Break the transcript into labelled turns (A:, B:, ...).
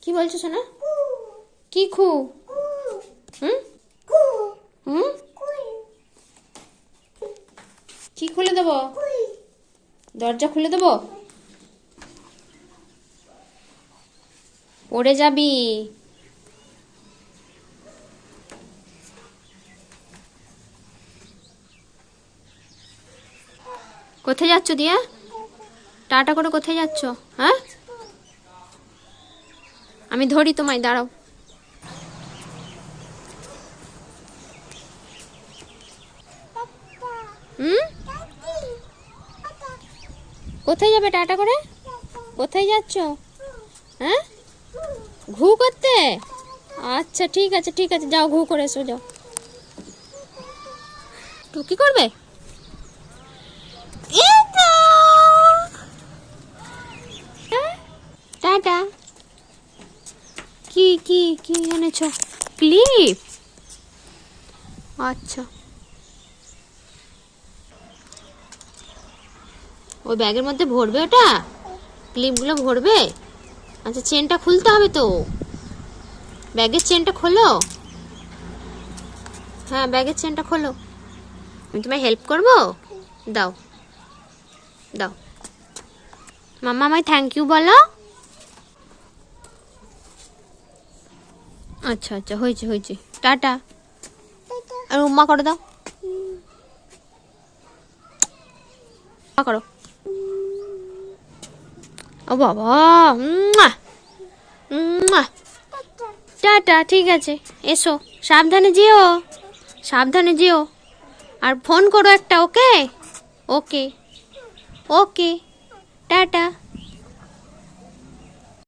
A: কি বলছো সোনা? কি খু? হুম হুম কি খুলে দেবো? দরজা খুলে দেবো? পড়ে যাবি। কোথায় যাচ্ছ দিয়া? টাটা করে কোথায় যাচ্ছ? হ্যাঁ, আমি ধরি তোমায়, দাঁড়াও। হুম, কোথায় যাবে টাটা করে? কোথায় যাচ্ছ? হ্যাঁ, ঘু করতে? আচ্ছা ঠিক আছে ঠিক আছে, যাও ঘু করে এসো, যাও। টুকি করবে? টাটা। কি কি কি এনেছো? ক্লিপ? আচ্ছা, ওই ব্যাগের মধ্যে ভরবে ওটা? ক্লিপগুলো ভরবে? আচ্ছা, চেনটা খুলতে হবে তো। ব্যাগের চেনটা খোলো। হ্যাঁ, ব্যাগের চেনটা খোলো। আমি তোমায় হেল্প করবো? দাও দাও। মাম্মা আমায় থ্যাংক ইউ বলো। আচ্ছা আচ্ছা, হয়েছে হয়েছে, টাটা। আর উম্মা করে দাও, উম্মা করো। ও বাবা, উম্মা উম্মা। টাটা, ঠিক আছে, এসো, সাবধানে যেও, সাবধানে যেও। আর ফোন করো একটা, ওকে? ওকে ওকে, টাটা।